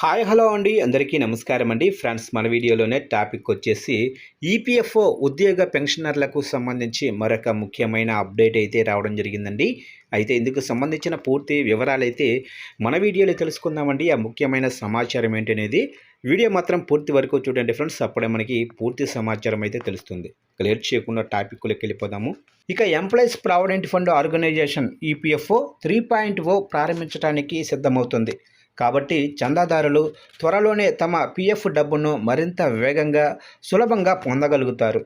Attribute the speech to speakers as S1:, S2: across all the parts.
S1: Hi hello అండి అందరికీ నమస్కారం అండి ఫ్రెండ్స్ మన వీడియోలోనే టాపిక్ వచ్చేసి ఈపీఎఫ్ఓ ఉద్యోగ పెన్షనర్లకు సంబంధించి మరొక ముఖ్యమైన అప్డేట్ అయితే రావడం జరిగిందండి. అయితే ఇందుకు సంబంధించిన పూర్తి వివరాలు అయితే మన వీడియోలో తెలుసుకుందామండి. ఆ ముఖ్యమైన సమాచారం ఏంటనేది వీడియో మాత్రం పూర్తి వరకు చూడండి ఫ్రెండ్స్, అప్పుడే మనకి పూర్తి సమాచారం అయితే తెలుస్తుంది. లేట్ చేయకుండా టాపిక్లోకి వెళ్ళిపోదాము. ఇక employees provident fund organisation EPFO 3.0 ప్రారంభించడానికి సిద్ధమవుతుంది. కాబట్టి చందాదారులు త్వరలోనే తమ పీఎఫ్ డబ్బును మరింత వేగంగా సులభంగా పొందగలుగుతారు.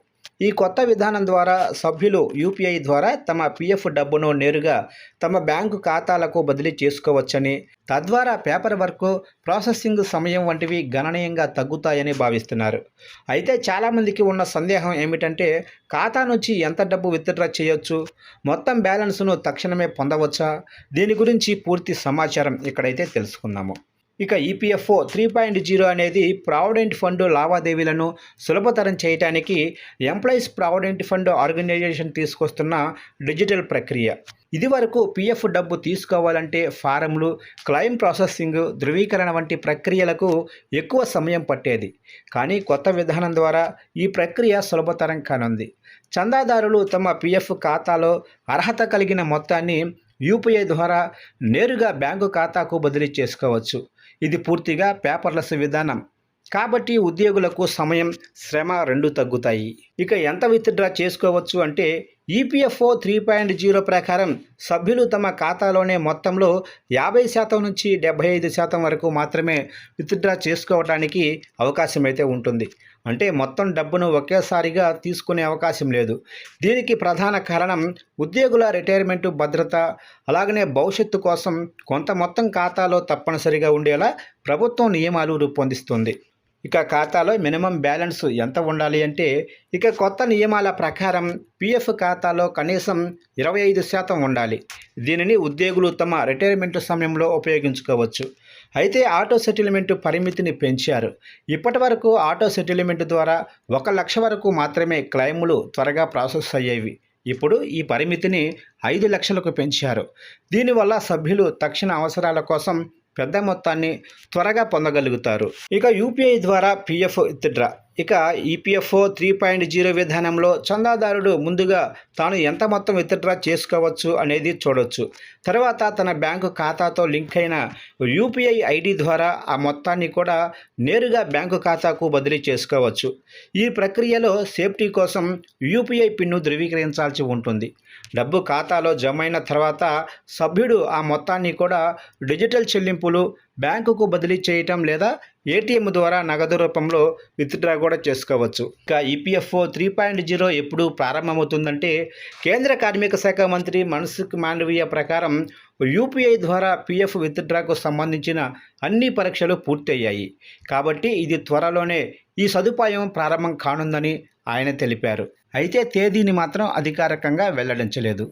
S1: ఈ కొత్త విధానం ద్వారా సభ్యులు యూపీఐ ద్వారా తమ పీఎఫ్ డబ్బును నేరుగా తమ బ్యాంకు ఖాతాలకు బదిలీ చేసుకోవచ్చని, తద్వారా పేపర్ వర్క్, ప్రాసెసింగ్ సమయం వంటివి గణనీయంగా తగ్గుతాయని భావిస్తున్నారు. అయితే చాలామందికి ఉన్న సందేహం ఏమిటంటే, ఖాతా నుంచి ఎంత డబ్బు విత్డ్రా చేయొచ్చు, మొత్తం బ్యాలెన్స్ను తక్షణమే పొందవచ్చా? దీని గురించి పూర్తి సమాచారం ఇక్కడైతే తెలుసుకుందాము. ఇక ఈపీఎఫ్ఓ 3.0 అనేది ప్రావిడెంట్ ఫండ్ లావాదేవీలను సులభతరం చేయడానికి ఎంప్లాయీస్ ప్రావిడెంట్ ఫండ్ ఆర్గనైజేషన్ తీసుకొస్తున్న డిజిటల్ ప్రక్రియ. ఇదివరకు పీఎఫ్ డబ్బు తీసుకోవాలంటే ఫారంలు, క్లెయిమ్ ప్రాసెసింగ్, ధృవీకరణ వంటి ప్రక్రియలకు ఎక్కువ సమయం పట్టేది. కానీ కొత్త విధానం ద్వారా ఈ ప్రక్రియ సులభతరం కానుంది. చందాదారులు తమ పీఎఫ్ ఖాతాలో అర్హత కలిగిన మొత్తాన్ని యూపీఐ ద్వారా నేరుగా బ్యాంకు ఖాతాకు బదిలీ చేసుకోవచ్చు. ఇది పూర్తిగా పేపర్లెస్ విధానం కాబట్టి ఉద్యోగులకు సమయం, శ్రమ రెండూ తగ్గుతాయి. ఇక ఎంత విత్డ్రా చేసుకోవచ్చు అంటే, ఈపీఎఫ్ఓ 3.0 ప్రకారం సభ్యులు తమ ఖాతాలోనే మొత్తంలో 50% నుంచి 75% వరకు మాత్రమే విత్డ్రా చేసుకోవడానికి అవకాశం అయితే ఉంటుంది. అంటే మొత్తం డబ్బును ఒకేసారిగా తీసుకునే అవకాశం లేదు. దీనికి ప్రధాన కారణం ఉద్యోగుల రిటైర్మెంటు భద్రత, అలాగనే భవిష్యత్తు కోసం కొంత మొత్తం ఖాతాలో తప్పనిసరిగా ఉండేలా ప్రభుత్వం నియమాలు రూపొందిస్తుంది. ఇక ఖాతాలో మినిమం బ్యాలెన్స్ ఎంత ఉండాలి అంటే, ఇక కొత్త నియమాల ప్రకారం పీఎఫ్ ఖాతాలో కనీసం 25% ఉండాలి. దీనిని ఉద్యోగులు తమ రిటైర్మెంట్ సమయంలో ఉపయోగించుకోవచ్చు. అయితే ఆటో సెటిల్మెంట్ పరిమితిని పెంచారు. ఇప్పటి వరకు ఆటో సెటిల్మెంట్ ద్వారా 1 లక్ష వరకు మాత్రమే క్లెయిములు త్వరగా ప్రాసెస్ అయ్యేవి. ఇప్పుడు ఈ పరిమితిని 5 లక్షలకు పెంచారు. దీనివల్ల సభ్యులు తక్షణ అవసరాల కోసం పెద్ద మొత్తాన్ని త్వరగా పొందగలుగుతారు. ఇక యూపీఐ ద్వారా పీఎఫ్ విత్డ్రా. ఇక ఈపీఎఫ్ఓ 3.0 విధానంలో చందాదారుడు ముందుగా తాను ఎంత మొత్తం విత్డ్రా చేసుకోవచ్చు అనేది చూడవచ్చు. తర్వాత తన బ్యాంకు ఖాతాతో లింక్ అయిన యూపీఐ ఐడి ద్వారా ఆ మొత్తాన్ని కూడా నేరుగా బ్యాంకు ఖాతాకు బదిలీ చేసుకోవచ్చు. ఈ ప్రక్రియలో సేఫ్టీ కోసం యూపీఐ పిన్ను ధృవీకరించాల్సి ఉంటుంది. డబ్బు ఖాతాలో జమ అయిన తర్వాత సభ్యుడు ఆ మొత్తాన్ని కూడా డిజిటల్ చెల్లింపులు, బ్యాంకుకు బదిలీ చేయటం లేదా ఏటీఎం ద్వారా నగదు రూపంలో విత్డ్రా కూడా చేసుకోవచ్చు. ఇక ఈపీఎఫ్ఓ 3.0 ఎప్పుడు ప్రారంభమవుతుందంటే, కేంద్ర కార్మిక శాఖ మంత్రి మన్సుఖ్ మాండవీయ ప్రకారం యూపీఐ ద్వారా పీఎఫ్ విత్డ్రాకు సంబంధించిన అన్ని పరీక్షలు పూర్తయ్యాయి. కాబట్టి ఇది త్వరలోనే ఈ సదుపాయం ప్రారంభం కానుందని ఆయన తెలిపారు. అయితే తేదీని మాత్రం అధికారికంగా వెల్లడించలేదు.